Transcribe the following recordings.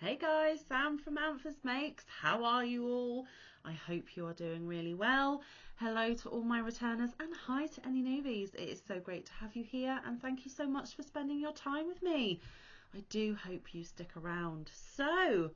Hey guys, Sam from Manfa's Makes. How are you all? I hope you are doing really well. Hello to all my returners and hi to any newbies. It is so great to have you here and thank you so much for spending your time with me. I do hope you stick around. So,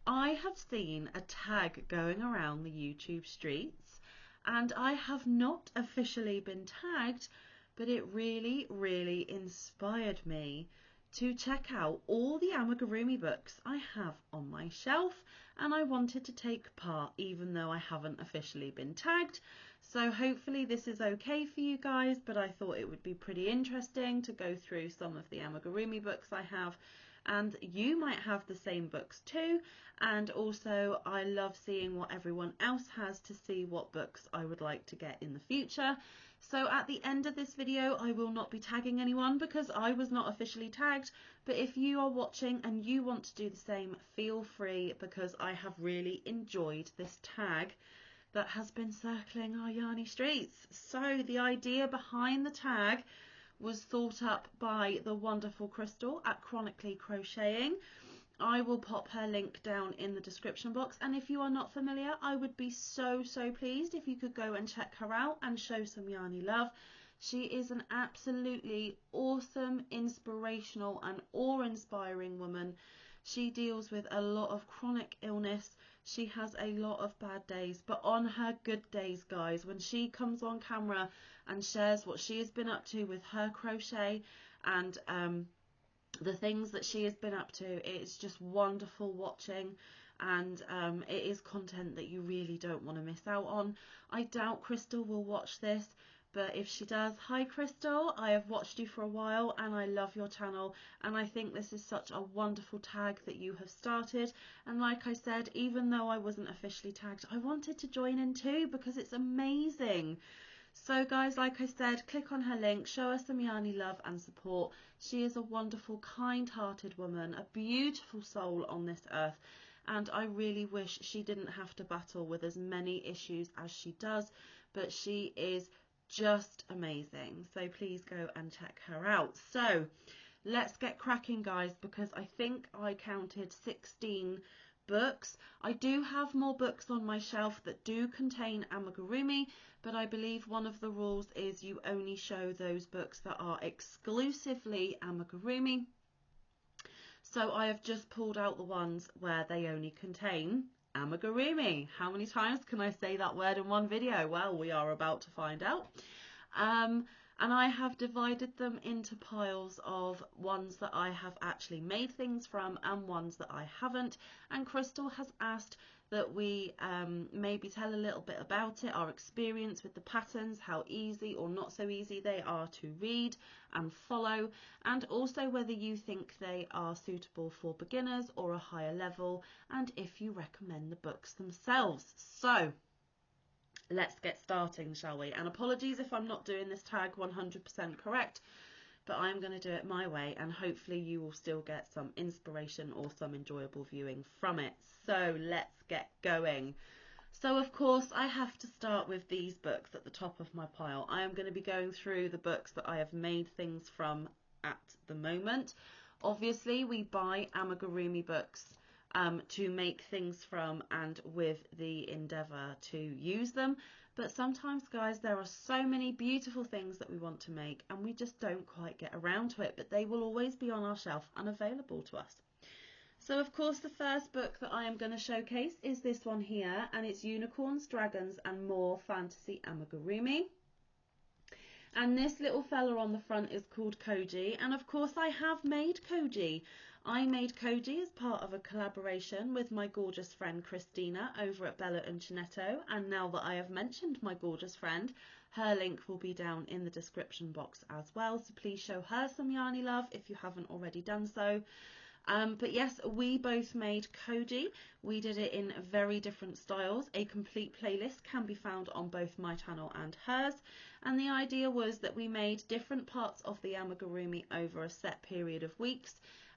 I have seen a tag going around the YouTube streets and I have not officially been tagged, but it really inspired me to check out all the amigurumi books I have on my shelf, and I wanted to take part even though I haven't officially been tagged. So hopefully this is okay for you guys, but I thought it would be pretty interesting to go through some of the amigurumi books I have, and you might have the same books too. And also I love seeing what everyone else has to see what books I would like to get in the future. So at the end of this video I will not be tagging anyone because I was not officially tagged, but if you are watching and you want to do the same, feel free, because I have really enjoyed this tag that has been circling our Yarny streets. So the idea behind the tag was thought up by the wonderful Chrystal at Chronically Crocheting. I will pop her link down in the description box, and if you are not familiar, I would be so pleased if you could go and check her out and show some Yarny love. She is an absolutely awesome, inspirational and awe-inspiring woman. She deals with a lot of chronic illness. She has a lot of bad days, but on her good days, guys, when she comes on camera and shares what she has been up to with her crochet and the things that she has been up to, it's just wonderful watching, and it is content that you really don't want to miss out on. I doubt Chrystal will watch this, but if she does, hi Chrystal, I have watched you for a while and I love your channel, and I think this is such a wonderful tag that you have started. And like I said, even though I wasn't officially tagged, I wanted to join in too because it's amazing. So guys, like I said, click on her link, show her some Yarny love and support. She is a wonderful, kind-hearted woman, a beautiful soul on this earth, and I really wish she didn't have to battle with as many issues as she does, but she is just amazing. So please go and check her out. So let's get cracking, guys, because I think I counted 16 books. I do have more books on my shelf that do contain amigurumi, but I believe one of the rules is you only show those books that are exclusively amigurumi. So I have just pulled out the ones where they only contain amigurumi. How many times can I say that word in one video? Well, we are about to find out. And I have divided them into piles of ones that I have actually made things from and ones that I haven't. And Chrystal has asked that we maybe tell a little bit about it, our experience with the patterns, how easy or not so easy they are to read and follow, and also whether you think they are suitable for beginners or a higher level, and if you recommend the books themselves. So let's get starting, shall we? And apologies if I'm not doing this tag 100% correct, but I'm going to do it my way, and hopefully you will still get some inspiration or some enjoyable viewing from it. So let's get going. So of course I have to start with these books at the top of my pile. I am going to be going through the books that I have made things from at the moment. Obviously we buy amigurumi books to make things from and with the endeavour to use them, but sometimes, guys, there are so many beautiful things that we want to make and we just don't quite get around to it, but they will always be on our shelf and available to us. So of course the first book that I am going to showcase is this one here, and it's Unicorns, Dragons and More Fantasy Amigurumi. And this little fella on the front is called Koji, and of course I have made Koji. I made Koji as part of a collaboration with my gorgeous friend Christina over at Bella Uncinetto, and now that I have mentioned my gorgeous friend, her link will be down in the description box as well, so please show her some Yarny love if you haven't already done so. But yes, we both made Koji. We did it in very different styles. A complete playlist can be found on both my channel and hers. And the idea was that we made different parts of the amigurumi over a set period of weeks.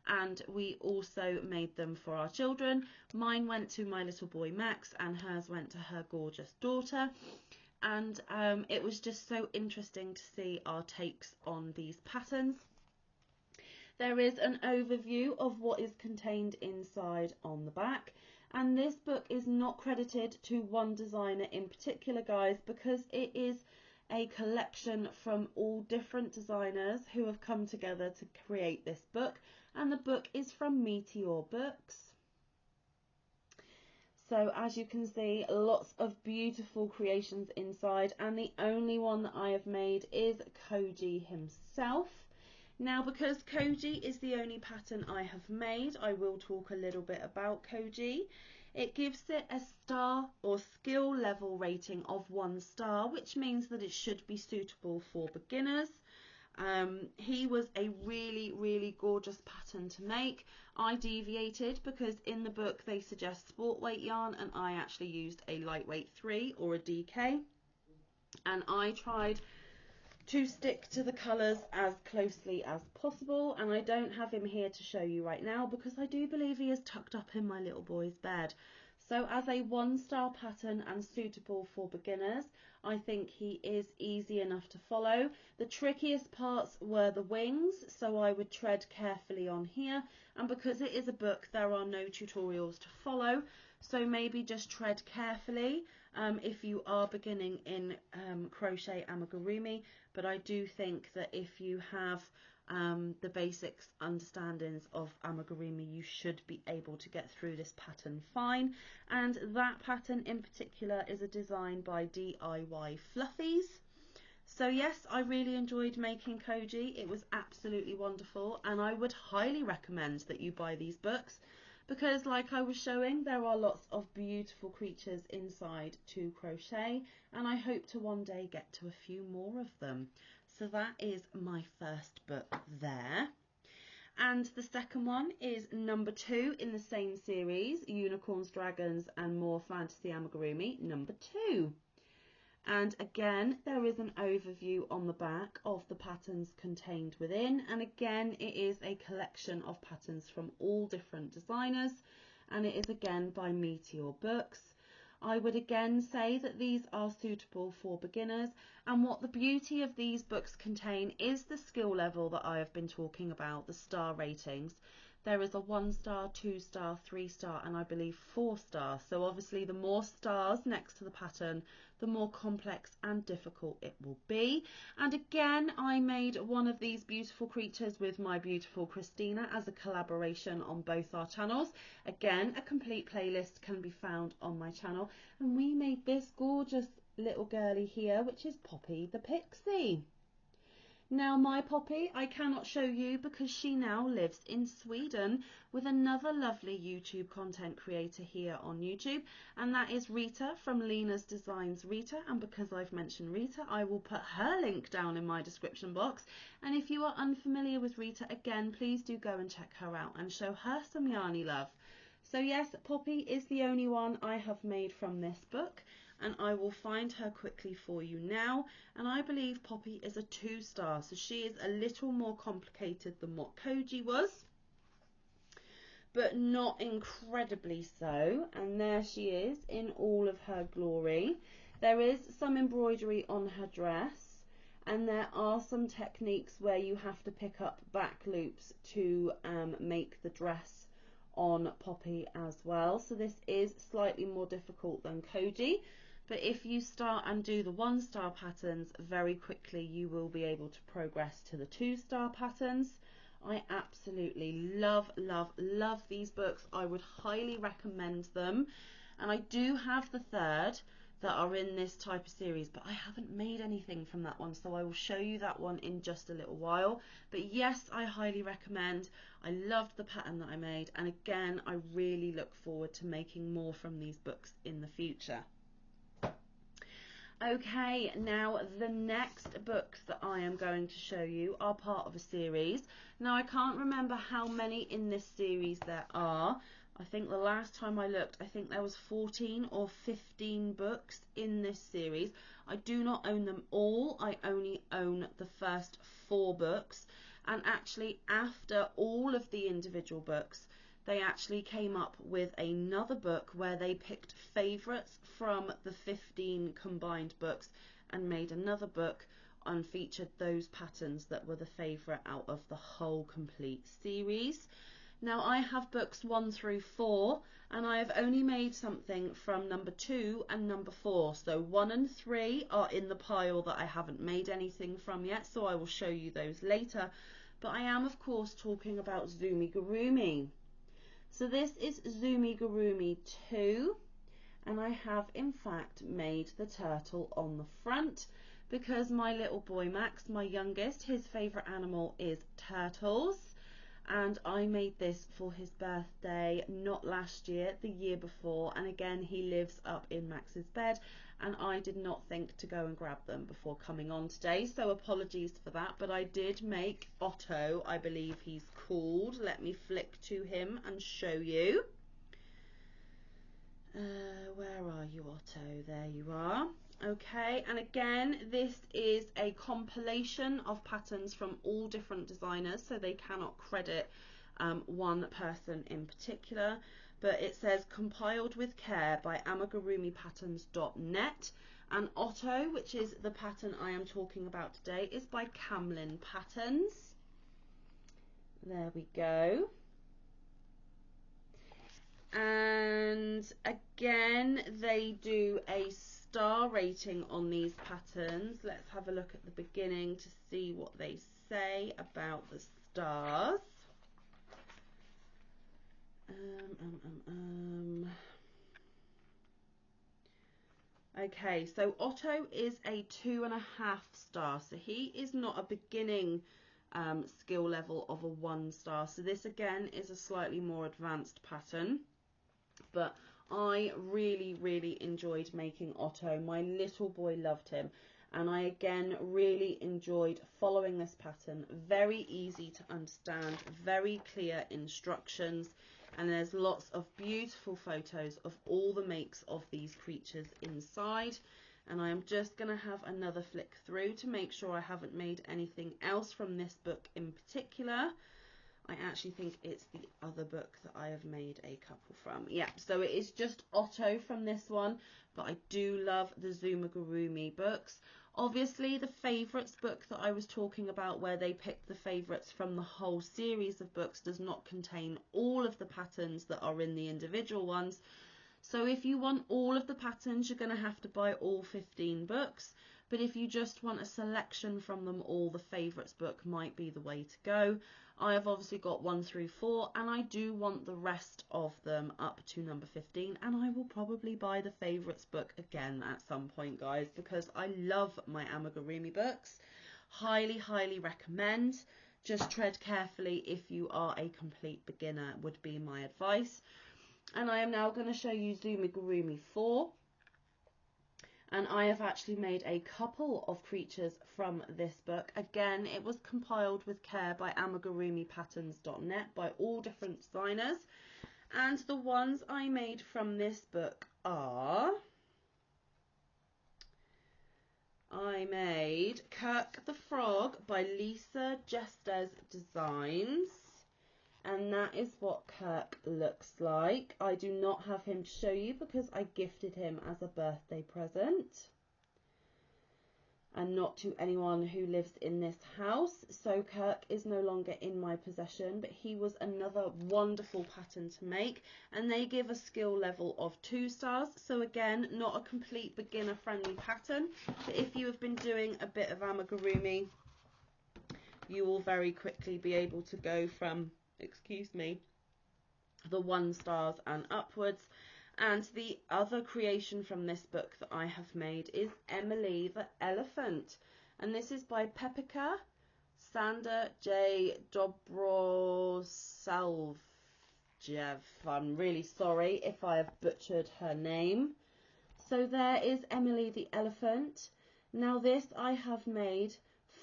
And we also made them for our children. Mine went to my little boy Max and hers went to her gorgeous daughter. And it was just so interesting to see our takes on these patterns. There is an overview of what is contained inside on the back, and this book is not credited to one designer in particular, guys, because it is a collection from all different designers who have come together to create this book, and the book is from Meteor Books. So as you can see, lots of beautiful creations inside, and the only one that I have made is Koji himself. Now, because Koji is the only pattern I have made, I will talk a little bit about Koji. It gives it a star or skill level rating of 1 star, which means that it should be suitable for beginners. He was a really gorgeous pattern to make. I deviated because in the book they suggest sport weight yarn, and I actually used a lightweight 3 or a DK, and I tried to stick to the colours as closely as possible, and I don't have him here to show you right now because I do believe he is tucked up in my little boy's bed. So as a 1 star pattern and suitable for beginners, I think he is easy enough to follow. The trickiest parts were the wings, so I would tread carefully on here, and because it is a book there are no tutorials to follow, so maybe just tread carefully if you are beginning in crochet amigurumi. But I do think that if you have the basics understandings of amigurumi, you should be able to get through this pattern fine. And that pattern in particular is a design by DIY Fluffies. So yes, I really enjoyed making Koji. It was absolutely wonderful, and I would highly recommend that you buy these books because, like I was showing, there are lots of beautiful creatures inside to crochet, and I hope to one day get to a few more of them. So that is my first book there. And the second one is number 2 in the same series, Unicorns, Dragons and More Fantasy Amigurumi, number 2. And again, there is an overview on the back of the patterns contained within, and again it is a collection of patterns from all different designers, and it is again by Meteor Books. I would again say that these are suitable for beginners, and what the beauty of these books contain is the skill level that I have been talking about, the star ratings. There is a 1 star, 2 star, 3 star and I believe 4 star. So obviously the more stars next to the pattern, the more complex and difficult it will be. And again, I made one of these beautiful creatures with my beautiful Christina as a collaboration on both our channels. Again, a complete playlist can be found on my channel. And we made this gorgeous little girly here, which is Poppy the Pixie. Now my Poppy I cannot show you because she now lives in Sweden with another lovely YouTube content creator here on YouTube, and that is Rita from Lena's Designs Rita, and because I've mentioned Rita I will put her link down in my description box, and if you are unfamiliar with Rita, again please do go and check her out and show her some yarny love. So yes, Poppy is the only one I have made from this book, and I will find her quickly for you now, and I believe Poppy is a 2 star, so she is a little more complicated than what Koji was, but not incredibly so, and there she is in all of her glory. There is some embroidery on her dress, and there are some techniques where you have to pick up back loops to make the dress on Poppy as well, so this is slightly more difficult than Koji. But if you start and do the 1 star patterns very quickly, you will be able to progress to the 2 star patterns. I absolutely love these books. I would highly recommend them. And I do have the third that are in this type of series, but I haven't made anything from that one, so I will show you that one in just a little while. But yes, I highly recommend. I loved the pattern that I made, and again I really look forward to making more from these books in the future. Okay, now the next books that I am going to show you are part of a series. Now I can't remember how many in this series there are. I think the last time I looked, I think there was 14 or 15 books in this series. I do not own them all. I only own the first 4 books. And actually after all of the individual books, they actually came up with another book where they picked favourites from the 15 combined books and made another book and featured those patterns that were the favourite out of the whole complete series. Now I have books 1 through 4, and I have only made something from number 2 and number 4. So 1 and 3 are in the pile that I haven't made anything from yet, so I will show you those later. But I am of course talking about Zumigurumi. So this is Zumigurumi 2, and I have in fact made the turtle on the front because my little boy Max, my youngest, his favourite animal is turtles. And I made this for his birthday, not last year, the year before, and again he lives up in Max's bed, and I did not think to go and grab them before coming on today, so apologies for that. But I did make Otto, I believe he's called. Let me flick to him and show you. Where are you, Otto? There you are. Okay, and again this is a compilation of patterns from all different designers, so they cannot credit one person in particular, but it says compiled with care by amigurumipatterns.net, and Otto, which is the pattern I am talking about today, is by Camlin Patterns. There we go. And again they do a star rating on these patterns. Let's have a look at the beginning to see what they say about the stars. Okay, so Otto is a 2.5 star, so he is not a beginning skill level of a 1 star. So this again is a slightly more advanced pattern. But I really enjoyed making Otto. My little boy loved him, and I again really enjoyed following this pattern. Very easy to understand, very clear instructions, and there's lots of beautiful photos of all the makes of these creatures inside. And I am just going to have another flick through to make sure I haven't made anything else from this book in particular. I actually think it's the other book that I have made a couple from. Yeah, so it is just Otto from this one, but I do love the Zumigurumi books. Obviously, the favourites book that I was talking about, where they picked the favourites from the whole series of books, does not contain all of the patterns that are in the individual ones. So if you want all of the patterns, you're going to have to buy all 15 books. But if you just want a selection from them all, the favourites book might be the way to go. I have obviously got 1 through 4, and I do want the rest of them up to number 15, and I will probably buy the favourites book again at some point, guys, because I love my amigurumi books. Highly recommend. Just tread carefully if you are a complete beginner, would be my advice. And I am now going to show you Zumigurumi 4. And I have actually made a couple of creatures from this book. Again, it was compiled with care by amigurumipatterns.net by all different designers. And the ones I made from this book are... I made Kirk the Frog by Lisa Jestes Designs. And that is what Kirk looks like. I do not have him to show you because I gifted him as a birthday present, and not to anyone who lives in this house. So Kirk is no longer in my possession, but he was another wonderful pattern to make, and they give a skill level of 2 stars. So again, not a complete beginner friendly pattern, but if you have been doing a bit of amigurumi, you will very quickly be able to go from, excuse me, the 1 stars and upwards. And the other creation from this book that I have made is Emily the Elephant, and this is by Pepika Sanda J. Dobrosaljev. I'm really sorry if I have butchered her name. So there is Emily the Elephant. Now this I have made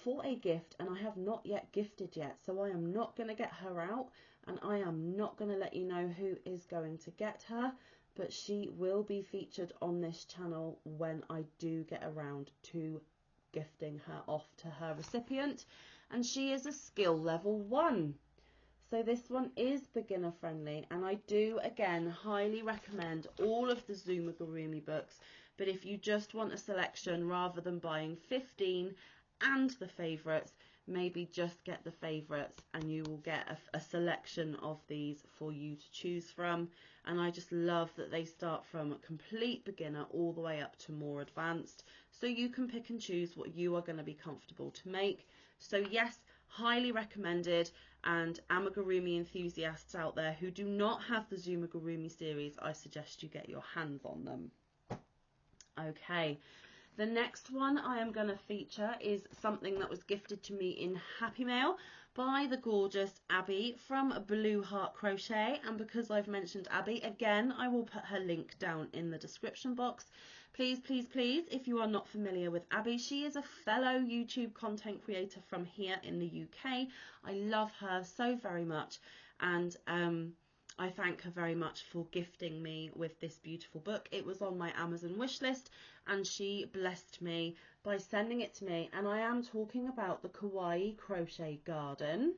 for a gift, and I have not yet gifted yet, so I am not going to get her out, and I am not going to let you know who is going to get her, but she will be featured on this channel when I do get around to gifting her off to her recipient. And she is a skill level 1, so this one is beginner friendly, and I do again highly recommend all of the Zumigurumi books. But if you just want a selection rather than buying 15 and the favourites, maybe just get the favourites and you will get a selection of these for you to choose from. And I just love that they start from a complete beginner all the way up to more advanced, so you can pick and choose what you are going to be comfortable to make. So yes, highly recommended. And amigurumi enthusiasts out there who do not have the Zoomigurumi series, I suggest you get your hands on them. Okay, the next one I am going to feature is something that was gifted to me in Happy Mail by the gorgeous Abby from Blue Heart Crochet. And because I've mentioned Abby, again, I will put her link down in the description box. Please, please, please, if you are not familiar with Abby, she is a fellow YouTube content creator from here in the UK. I love her so very much, and I thank her very much for gifting me with this beautiful book. It was on my Amazon wish list and she blessed me by sending it to me. And I am talking about the Kawaii Crochet Garden.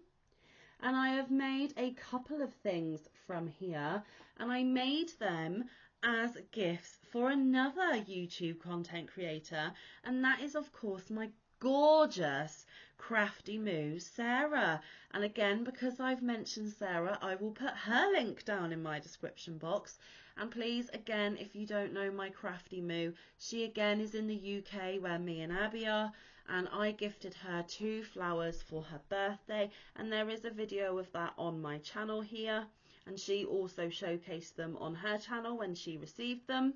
And I have made a couple of things from here, and I made them as gifts for another YouTube content creator, and that is of course my gorgeous Crafty Moo Sarah. And again, because I've mentioned Sarah, I will put her link down in my description box. And please, again, if you don't know my Crafty Moo, she again is in the UK where me and Abby are, and I gifted her 2 flowers for her birthday, and there is a video of that on my channel here, and she also showcased them on her channel when she received them.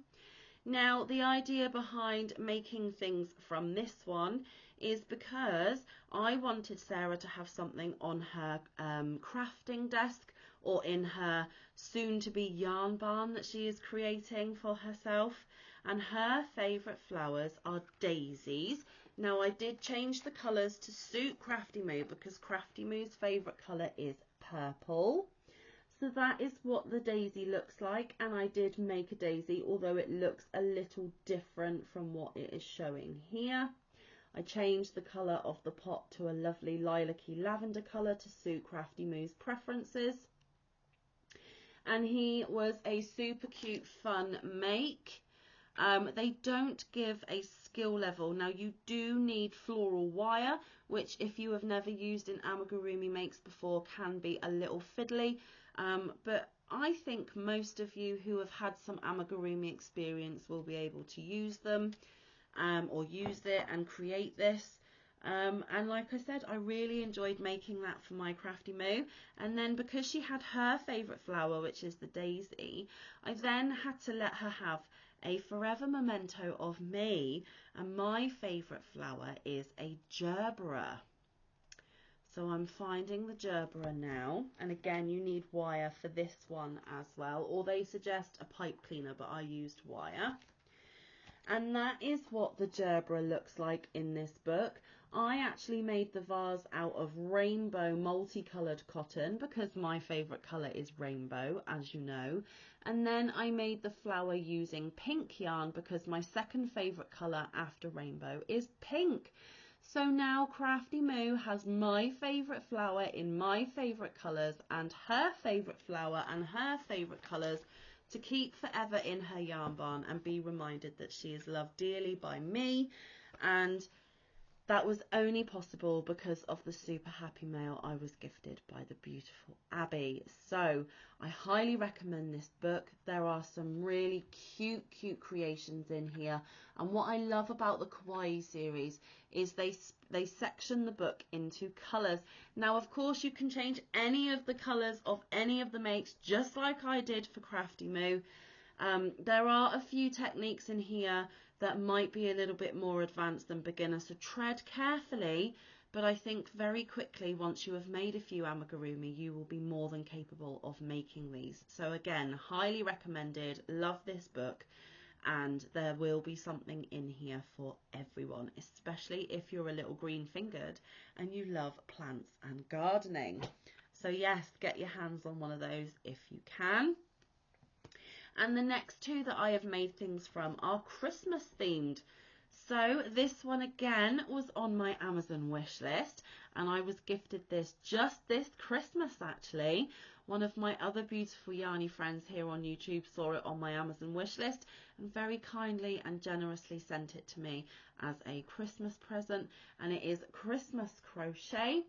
Now, the idea behind making things from this one is because I wanted Sarah to have something on her crafting desk or in her soon-to-be yarn barn that she is creating for herself. And her favourite flowers are daisies. Now, I did change the colours to suit Crafty Moo because Crafty Moo's favourite colour is purple. So that is what the daisy looks like, and I did make a daisy, although it looks a little different from what it is showing here. I changed the colour of the pot to a lovely lilac-y lavender colour to suit Crafty Moo's preferences. And he was a super cute, fun make. They don't give a skill level. Now, you do need floral wire, which if you have never used in amigurumi makes before can be a little fiddly. But I think most of you who have had some amigurumi experience will be able to use them or use it and create this. And like I said, I really enjoyed making that for my Crafty Moo. And then because she had her favourite flower, which is the daisy, I then had to let her have a forever memento of me. And my favourite flower is a gerbera. So I'm finding the gerbera now, and again you need wire for this one as well, or they suggest a pipe cleaner, but I used wire. And that is what the gerbera looks like in this book. I actually made the vase out of rainbow multicoloured cotton because my favourite colour is rainbow, as you know. And then I made the flower using pink yarn because my second favourite colour after rainbow is pink. So now Crafty Moo has my favourite flower in my favourite colours and her favourite flower and her favourite colours to keep forever in her yarn barn and be reminded that she is loved dearly by me. And that was only possible because of the super happy mail I was gifted by the beautiful Abby. So I highly recommend this book. There are some really cute creations in here. And what I love about the Kawaii series is they section the book into colours. Now, of course, you can change any of the colours of any of the makes, just like I did for Crafty Moo. There are a few techniques in here that might be a little bit more advanced than beginner, so tread carefully, but I think very quickly once you have made a few amigurumi you will be more than capable of making these. So again, highly recommended, love this book, and there will be something in here for everyone, especially if you're a little green fingered and you love plants and gardening. So yes, get your hands on one of those if you can. And the next 2 that I have made things from are Christmas themed. So this one again was on my Amazon wish list, and I was gifted this just this Christmas actually, One of my other beautiful yarny friends here on YouTube saw it on my Amazon wish list and very kindly and generously sent it to me as a Christmas present, and it is Christmas Crochet,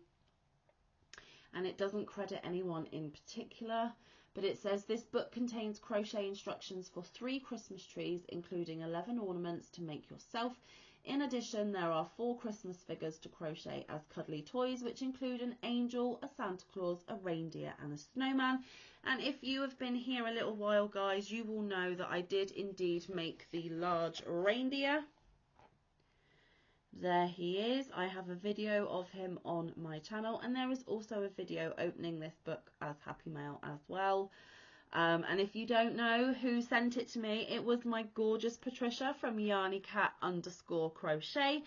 and it doesn't credit anyone in particular, but it says this book contains crochet instructions for 3 Christmas trees, including 11 ornaments to make yourself. In addition, there are 4 Christmas figures to crochet as cuddly toys, which include an angel, a Santa Claus, a reindeer and a snowman. And if you have been here a little while, guys, you will know that I did indeed make the large reindeer. There he is. I have a video of him on my channel, and there is also a video opening this book as Happy Mail as well. And if you don't know who sent it to me, it was my gorgeous Patricia from yarnycat_crochet.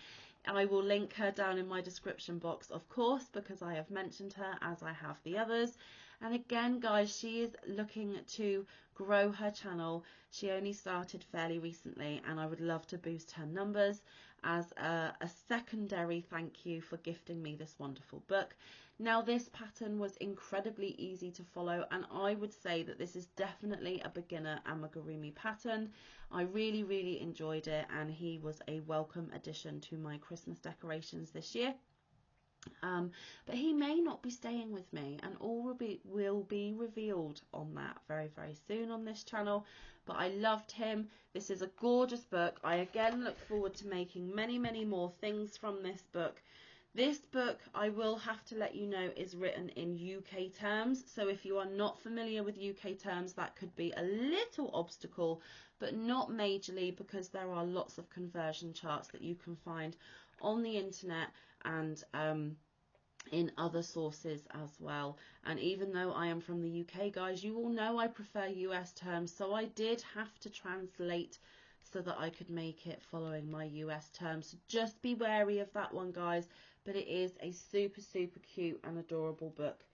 I will link her down in my description box, of course, because I have mentioned her as I have the others. And again, guys, she is looking to grow her channel. She only started fairly recently, and I would love to boost her numbers as a secondary thank you for gifting me this wonderful book. Now, this pattern was incredibly easy to follow, and I would say that this is definitely a beginner amigurumi pattern. I really enjoyed it, and he was a welcome addition to my Christmas decorations this year. But he may not be staying with me, and all will be revealed on that very soon on this channel. But I loved him. This is a gorgeous book. I again look forward to making many more things from this book. This book, I will have to let you know, is written in UK terms, so if you are not familiar with UK terms, that could be a little obstacle, but not majorly, because there are lots of conversion charts that you can find on the internet and in other sources as well. And even though I am from the UK, guys, you all know I prefer US terms, so I did have to translate so that I could make it following my US terms. So just be wary of that one, guys. But it is a super cute and adorable book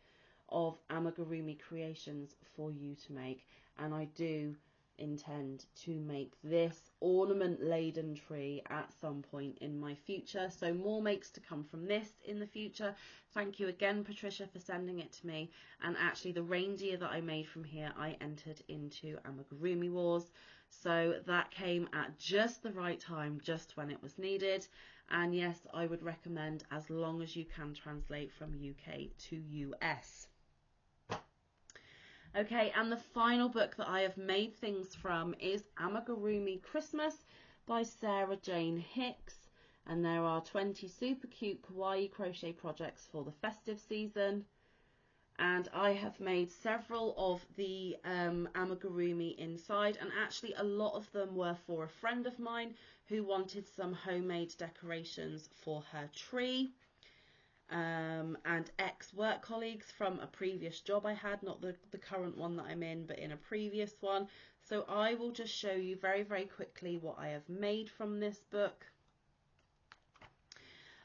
of amigurumi creations for you to make. And I do intend to make this ornament laden tree at some point in my future, so more makes to come from this in the future. Thank you again, Patricia, for sending it to me. And actually, the reindeer that I made from here, I entered into Amigurumi Wars, so that came at just the right time, just when it was needed. And yes, I would recommend, as long as you can, translate from UK to US. Okay, and the final book that I have made things from is Amigurumi Christmas by Sarah Jane Hicks. And there are 20 super cute kawaii crochet projects for the festive season. And I have made several of the amigurumi inside, and actually a lot of them were for a friend of mine who wanted some homemade decorations for her tree. And ex-work colleagues from a previous job I had, not the current one that I'm in, but in a previous one. So I will just show you very quickly what I have made from this book.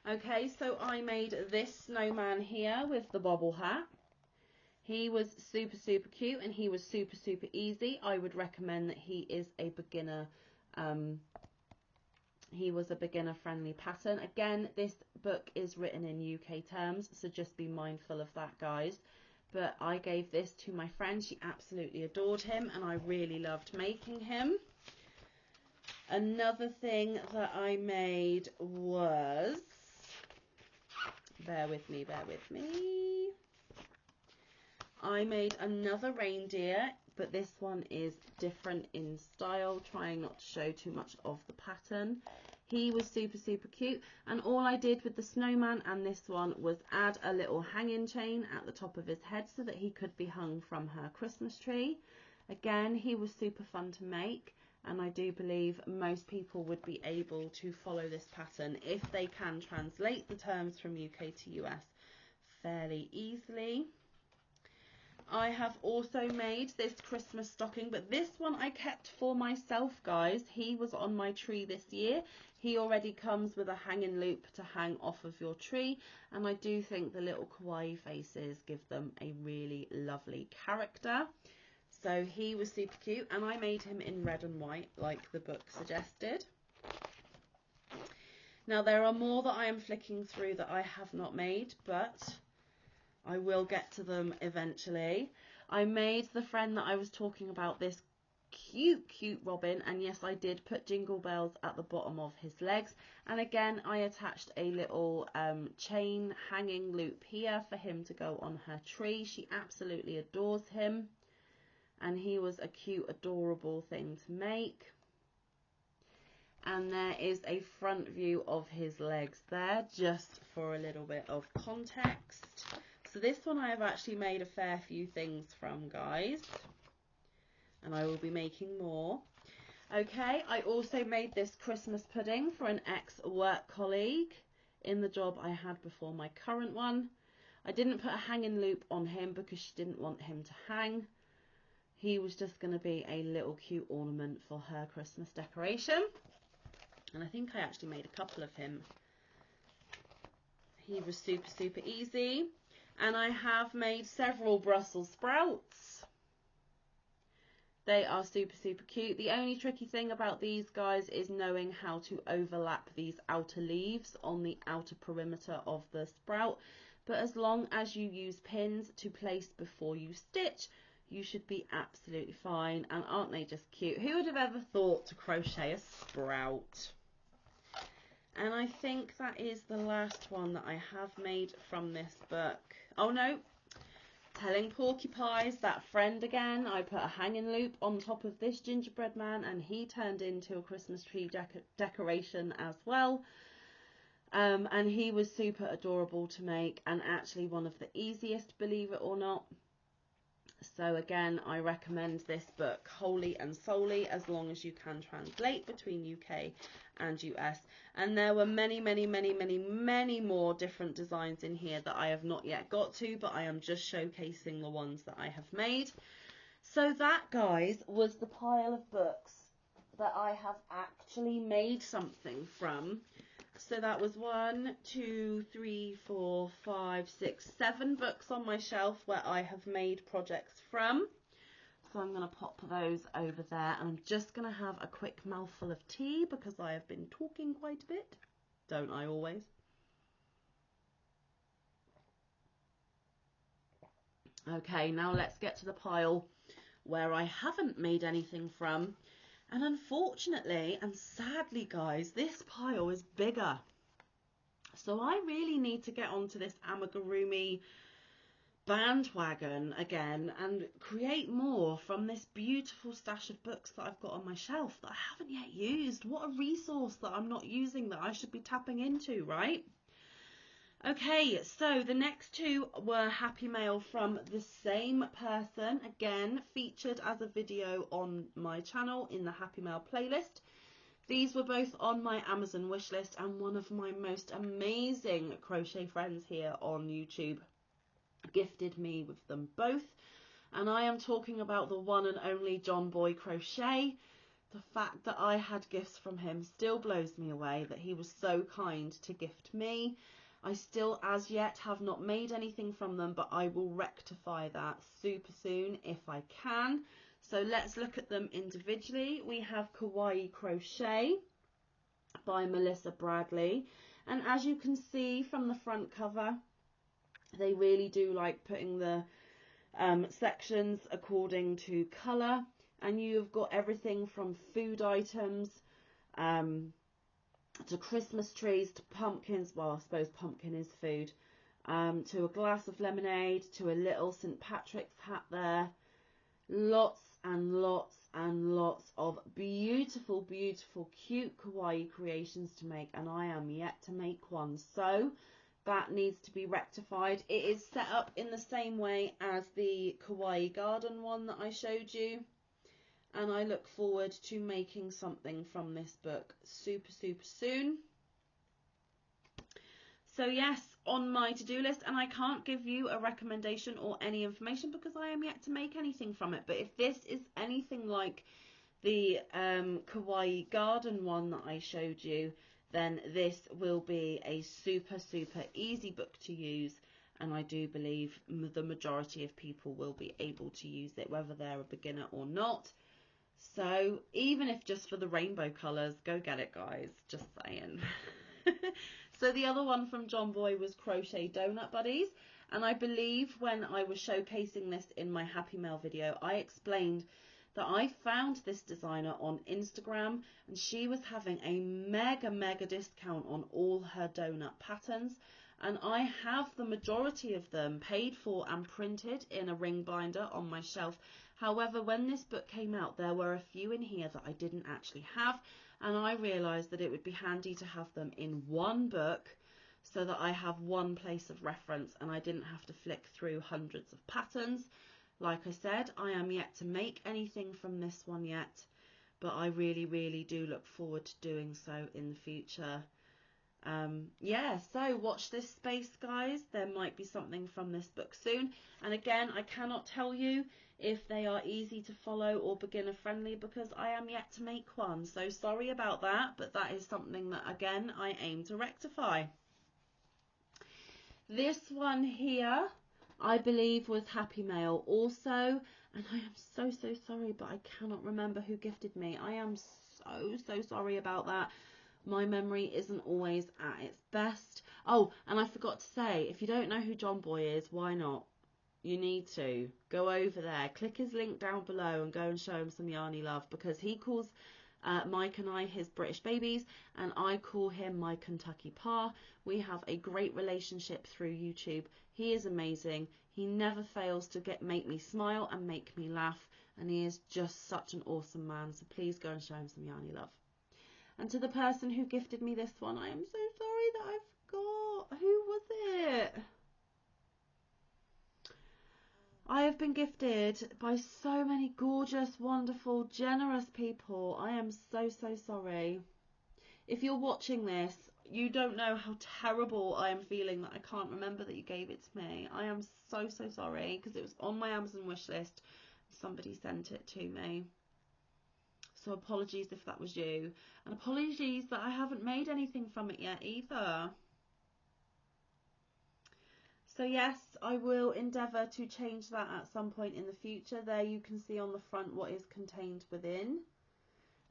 Okay, so I made this snowman here with the bobble hat. He was super cute, and he was super easy. I would recommend that he is a beginner he was a beginner friendly pattern. Again, this book is written in UK terms, so just be mindful of that, guys. But I gave this to my friend. She absolutely adored him, and I really loved making him. Another thing that I made was, bear with me, I made another reindeer, but this one is different in style, trying not to show too much of the pattern. He was super cute, and all I did with the snowman and this one was add a little hanging chain at the top of his head so that he could be hung from her Christmas tree. Again, he was super fun to make, and I do believe most people would be able to follow this pattern if they can translate the terms from UK to US fairly easily. I have also made this Christmas stocking, but this one I kept for myself, guys. He was on my tree this year. He already comes with a hanging loop to hang off of your tree, and I do think the little kawaii faces give them a really lovely character. So he was super cute, and I made him in red and white like the book suggested. Now there are more that I am flicking through that I have not made, but I will get to them eventually. I made the friend that I was talking about this cute robin, and yes, I did put jingle bells at the bottom of his legs, and again I attached a little chain hanging loop here for him to go on her tree. She absolutely adores him, and he was a cute, adorable thing to make. And there is a front view of his legs there, just for a little bit of context. So this one I have actually made a fair few things from, guys, and I will be making more. Okay, I also made this Christmas pudding for an ex-work colleague in the job I had before my current one. I didn't put a hanging loop on him because she didn't want him to hang. He was just going to be a little cute ornament for her Christmas decoration. And I think I actually made a couple of him. He was super easy. And I have made several Brussels sprouts. They are super cute. The only tricky thing about these guys is knowing how to overlap these outer leaves on the outer perimeter of the sprout. But as long as you use pins to place before you stitch, you should be absolutely fine. And aren't they just cute? Who would have ever thought to crochet a sprout? And I think that is the last one that I have made from this book. Oh no, Telling Porcupines, that friend again. I put a hanging loop on top of this gingerbread man, and he turned into a Christmas tree decoration as well. And he was super adorable to make, and actually one of the easiest, believe it or not. So again, I recommend this book wholly and solely, as long as you can translate between UK and US. And there were many more different designs in here that I have not yet got to, but I am just showcasing the ones that I have made. So that, guys, was the pile of books that I have actually made something from. So that was 1, 2, 3, 4, 5, 6, 7 books on my shelf where I have made projects from. So I'm going to pop those over there, and I'm just going to have a quick mouthful of tea because I have been talking quite a bit. Don't I always? Okay, now let's get to the pile where I haven't made anything from. And unfortunately and sadly, guys, this pile is bigger. So I really need to get onto this amigurumi bandwagon again and create more from this beautiful stash of books that I've got on my shelf that I haven't yet used. What a resource that I'm not using that I should be tapping into, right? Okay, so the next two were Happy Mail from the same person, again featured as a video on my channel in the Happy Mail playlist. These were both on my Amazon wishlist, and one of my most amazing crochet friends here on YouTube gifted me with them both. And I am talking about the one and only John Boy Crochet. The fact that I had gifts from him still blows me away, that he was so kind to gift me. I still, as yet, have not made anything from them, but I will rectify that super soon if I can. So let's look at them individually. We have Kawaii Crochet by Melissa Bradley. And as you can see from the front cover, they really do like putting the sections according to colour. And you've got everything from food items, to Christmas trees, to pumpkins, well I suppose pumpkin is food, to a glass of lemonade, to a little St. Patrick's hat there. Lots and lots and lots of beautiful cute kawaii creations to make, and I am yet to make one, so that needs to be rectified. It is set up in the same way as the kawaii garden one that I showed you, and I look forward to making something from this book super soon. So yes, on my to-do list, and I can't give you a recommendation or any information because I am yet to make anything from it. But if this is anything like the kawaii garden one that I showed you, then this will be a super easy book to use, and I do believe the majority of people will be able to use it, whether they're a beginner or not. So even if just for the rainbow colours, go get it, guys, just saying. So the other one from John Boy was Crochet Donut Buddies, And I believe when I was showcasing this in my Happy Mail video, I explained that I found this designer on Instagram and she was having a mega discount on all her donut patterns. And I have the majority of them paid for and printed in a ring binder on my shelf. However, when this book came out, there were a few in here that I didn't actually have, and I realised that it would be handy to have them in one book so that I have one place of reference and I didn't have to flick through hundreds of patterns. Like I said, I am yet to make anything from this one yet, but I really do look forward to doing so in the future. Yeah, so watch this space, guys. There might be something from this book soon. And again, I cannot tell you if they are easy to follow or beginner friendly because I am yet to make one. So sorry about that, but that is something that, again, I aim to rectify. This one here, I believe, was Happy Mail also. And I am so sorry, but I cannot remember who gifted me. I am so sorry about that. My memory isn't always at its best. Oh, and I forgot to say, if you don't know who John Boy is, why not? You need to. Go over there, click his link down below and go and show him some Yarny love, because he calls Mike and I his British babies, and I call him my Kentucky Pa. We have a great relationship through YouTube. He is amazing. He never fails to make me smile and make me laugh, and he is just such an awesome man. So please go and show him some Yarny love. And to the person who gifted me this one, I am so sorry that I forgot. Who was it? I have been gifted by so many gorgeous, wonderful, generous people. I am so sorry. If you're watching this, you don't know how terrible I am feeling that I can't remember that you gave it to me. I am so sorry, because it was on my Amazon wish list. Somebody sent it to me. So apologies if that was you. And apologies that I haven't made anything from it yet either. So yes, I will endeavour to change that at some point in the future. There you can see on the front what is contained within.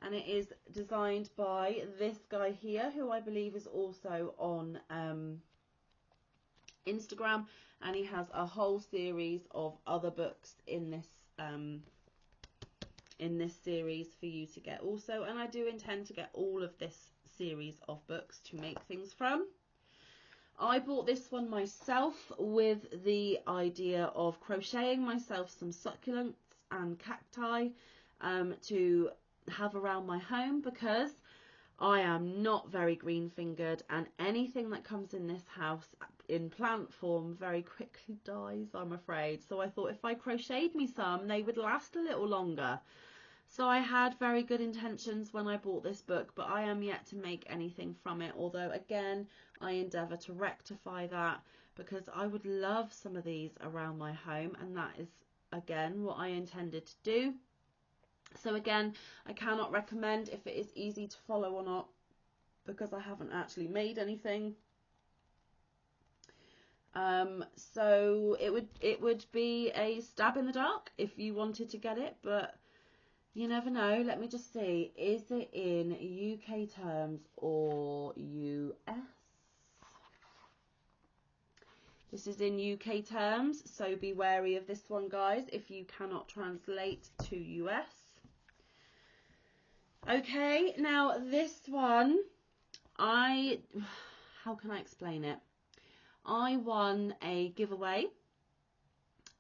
And it is designed by this guy here, who I believe is also on Instagram. And he has a whole series of other books in this series for you to get also, and I do intend to get all of this series of books to make things from. I bought this one myself with the idea of crocheting myself some succulents and cacti to have around my home, because I am not very green fingered, and anything that comes in this house in plant form very quickly dies, I'm afraid. So I thought if I crocheted me some, they would last a little longer. So I had very good intentions when I bought this book, but I am yet to make anything from it, although again I endeavour to rectify that, because I would love some of these around my home, and that is again what I intended to do. So again, I cannot recommend if it is easy to follow or not, because I haven't actually made anything. So it would be a stab in the dark if you wanted to get it, but you never know. Let me just see. Is it in UK terms or US? This is in UK terms, so be wary of this one, guys, if you cannot translate to US. Okay, now this one, how can I explain it? I won a giveaway,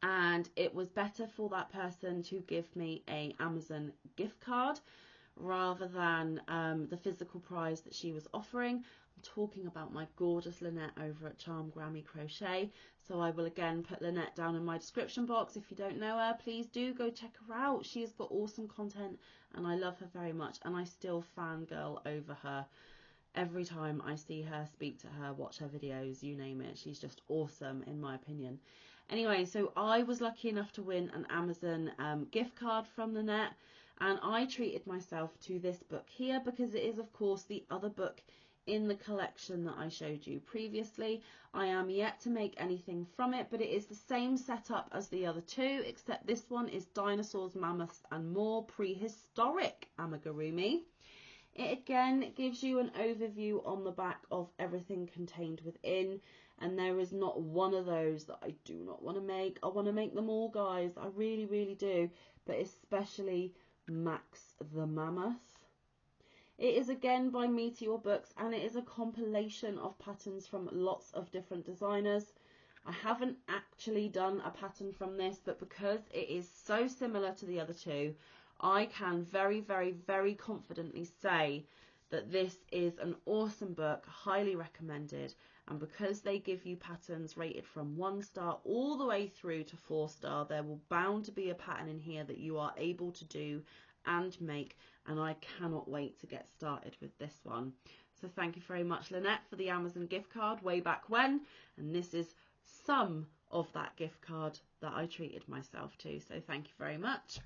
and it was better for that person to give me a Amazon gift card rather than the physical prize that she was offering. I'm talking about my gorgeous Lynette over at Charm Grammy Crochet. So I will again put Lynette down in my description box. If you don't know her, please do go check her out. She has got awesome content and I love her very much, and I still fangirl over her every time I see her, speak to her, watch her videos, you name it. She's just awesome in my opinion. Anyway, so I was lucky enough to win an Amazon gift card from Lynette, and I treated myself to this book here because it is of course the other book in the collection that I showed you previously. I am yet to make anything from it, but it is the same setup as the other two, except this one is dinosaurs, mammoths and more prehistoric amigurumi. It again gives you an overview on the back of everything contained within. and there is not one of those that I do not want to make. I want to make them all, guys. I really, really do, but especially Max the Mammoth. It is again by Meteor Books, and it is a compilation of patterns from lots of different designers. I haven't actually done a pattern from this, but because it is so similar to the other two, I can very, very, very confidently say that this is an awesome book, highly recommended. And because they give you patterns rated from 1 star all the way through to 4 star, there will bound to be a pattern in here that you are able to do and make, and I cannot wait to get started with this one. So thank you very much, Lynette, for the Amazon gift card way back when, and this is some of that gift card that I treated myself to, so thank you very much.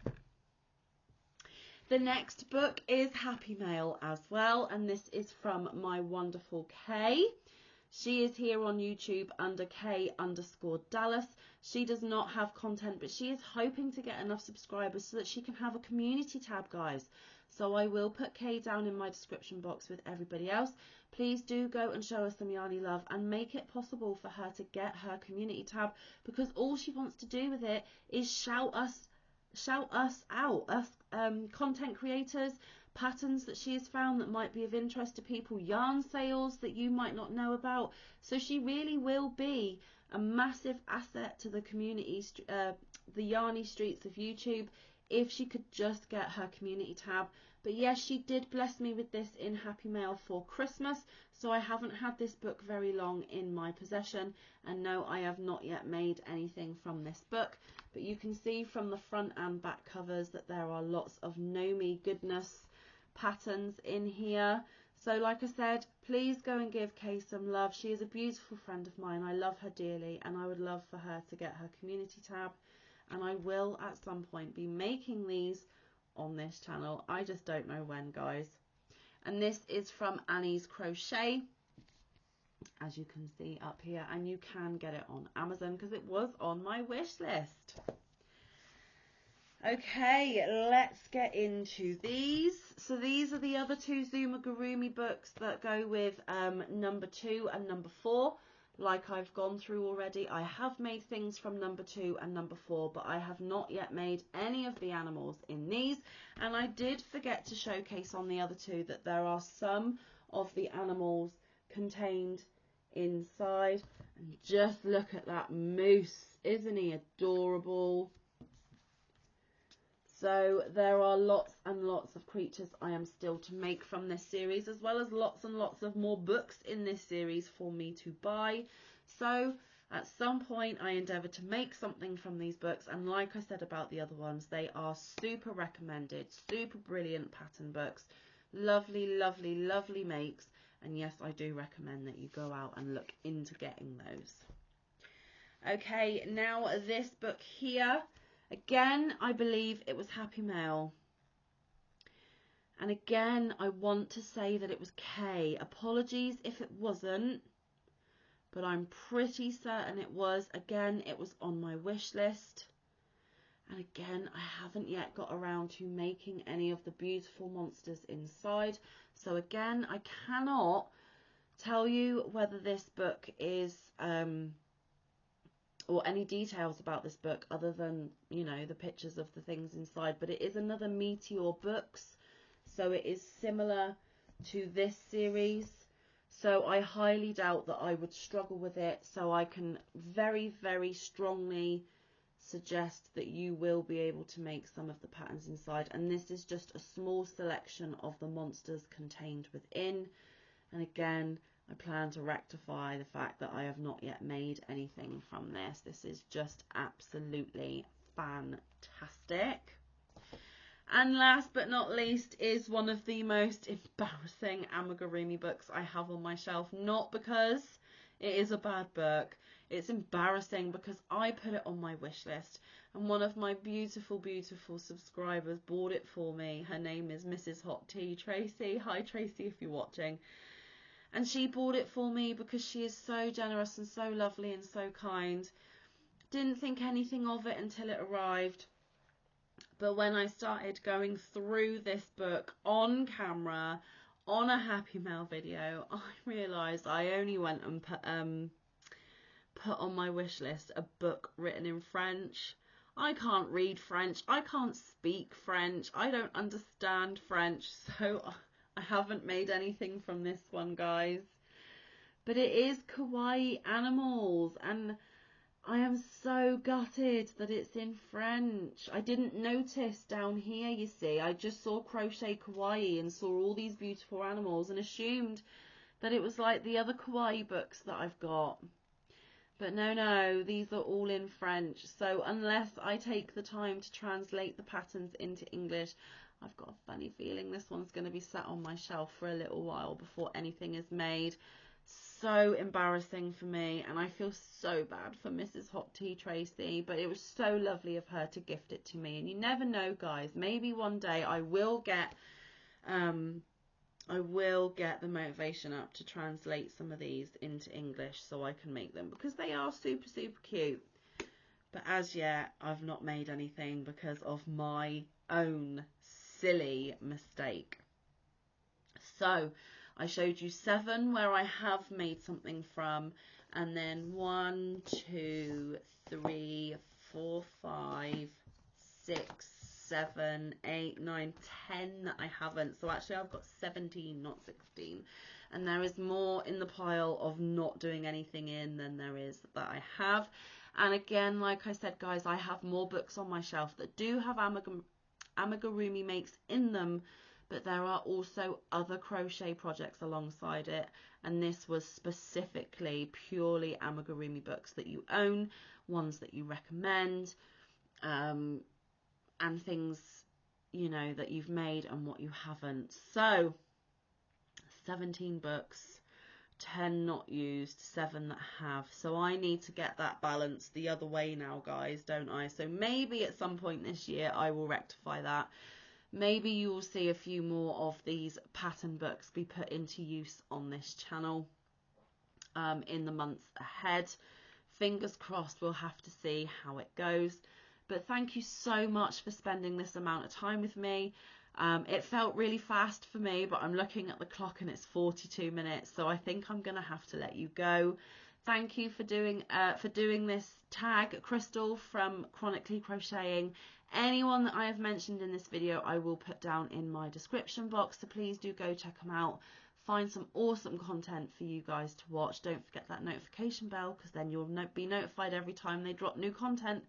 The next book is Happy Mail as well, and this is from my wonderful Kay. She is here on YouTube under K_Dallas. She does not have content, but she is hoping to get enough subscribers so that she can have a community tab, guys. So I will put Kay down in my description box with everybody else. Please do go and show us some Yarny love and make it possible for her to get her community tab, because all she wants to do with it is shout us out, us content creators, patterns that she has found that might be of interest to people, yarn sales that you might not know about. So she really will be a massive asset to the community, the Yarny streets of YouTube, if she could just get her community tab. But yes, she did bless me with this in Happy Mail for Christmas, so I haven't had this book very long in my possession, and no, I have not yet made anything from this book. But you can see from the front and back covers that there are lots of Nomi goodness patterns in here. So like I said, please go and give Kay some love. She is a beautiful friend of mine. I love her dearly, and I would love for her to get her community tab, and I will at some point be making these on this channel. I just don't know when, guys. And this is from Annie's Crochet, as you can see up here, and you can get it on Amazon because it was on my wish list. Okay, let's get into these. So these are the other two amigurumi books that go with number 2 and number 4. Like I've gone through already, I have made things from number 2 and number 4, but I have not yet made any of the animals in these. And I did forget to showcase on the other two that there are some of the animals contained inside. And just look at that moose, isn't he adorable? So there are lots and lots of creatures I am still to make from this series, as well as lots and lots of more books in this series for me to buy. So at some point I endeavour to make something from these books, and like I said about the other ones, they are super recommended, super brilliant pattern books, lovely, lovely, lovely makes, and yes, I do recommend that you go out and look into getting those. Okay, now this book here, again, I believe it was Happy Mail. And again, I want to say that it was Kay. Apologies if it wasn't, but I'm pretty certain it was. Again, it was on my wish list. And again, I haven't yet got around to making any of the beautiful monsters inside. So again, I cannot tell you whether this book is... or any details about this book other than, you know, the pictures of the things inside, but it is another Meteor Books, so it is similar to this series, so I highly doubt that I would struggle with it. So I can very, very strongly suggest that you will be able to make some of the patterns inside, and this is just a small selection of the monsters contained within. And again, I plan to rectify the fact that I have not yet made anything from this. This is just absolutely fantastic. And last but not least is one of the most embarrassing amigurumi books I have on my shelf. Not because it is a bad book. It's embarrassing because I put it on my wish list, and one of my beautiful, beautiful subscribers bought it for me. Her name is Mrs. Hot Tea, Tracy. Hi Tracy, if you're watching. And she bought it for me because she is so generous and so lovely and so kind. Didn't think anything of it until it arrived. But when I started going through this book on camera, on a Happy Mail video, I realised I only went and put put on my wish list a book written in French. I can't read French. I can't speak French. I don't understand French. So I haven't made anything from this one, guys. But it is kawaii animals, and I am so gutted that it's in French. I didn't notice down here, you see. I just saw Crochet Kawaii and saw all these beautiful animals and assumed that it was like the other kawaii books that I've got. But no, these are all in French. So unless I take the time to translate the patterns into English, I've got a funny feeling this one's going to be sat on my shelf for a little while before anything is made. So embarrassing for me, and I feel so bad for Mrs. Hot Tea Tracy, but it was so lovely of her to gift it to me. And you never know, guys, maybe one day I will get the motivation up to translate some of these into English so I can make them, because they are super, super cute. But as yet, I've not made anything because of my own silly mistake. So I showed you 7 where I have made something from, and then 1, 2, 3, 4, 5, 6, 7, 8, 9, 10 that I haven't. So actually I've got 17, not 16. And there is more in the pile of not doing anything in than there is that I have. And again, like I said, guys, I have more books on my shelf that do have amigurumi makes in them, but there are also other crochet projects alongside it, and this was specifically purely amigurumi books that you own, ones that you recommend, and things, you know, that you've made and what you haven't. So 17 books, 10 not used, 7 that have. So I need to get that balance the other way now, guys, don't I? So maybe at some point this year I will rectify that. Maybe you will see a few more of these pattern books be put into use on this channel in the months ahead. Fingers crossed, we'll have to see how it goes. But thank you so much for spending this amount of time with me. It felt really fast for me, but I'm looking at the clock and it's 42 minutes, so I think I'm going to have to let you go. Thank you for doing this tag, Crystal from Chronically Crocheting. Anyone that I have mentioned in this video I will put down in my description box, so please do go check them out. Find some awesome content for you guys to watch. Don't forget that notification bell, because then you'll be notified every time they drop new content.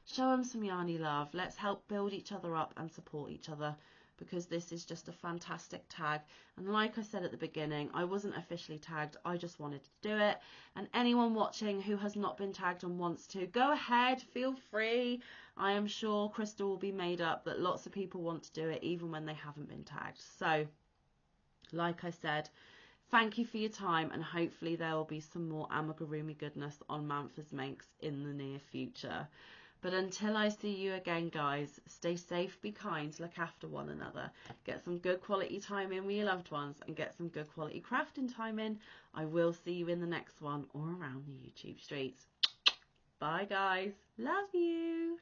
Show them some yarny love. Let's help build each other up and support each other, because this is just a fantastic tag. And like I said at the beginning, I wasn't officially tagged, I just wanted to do it. And anyone watching who has not been tagged and wants to, go ahead, feel free. I am sure Crystal will be made up that lots of people want to do it even when they haven't been tagged. So like I said, thank you for your time, and hopefully there will be some more amigurumi goodness on Manfa's Makes in the near future. But until I see you again, guys, stay safe, be kind, look after one another, get some good quality time in with your loved ones, and get some good quality crafting time in. I will see you in the next one or around the YouTube streets. Bye, guys. Love you.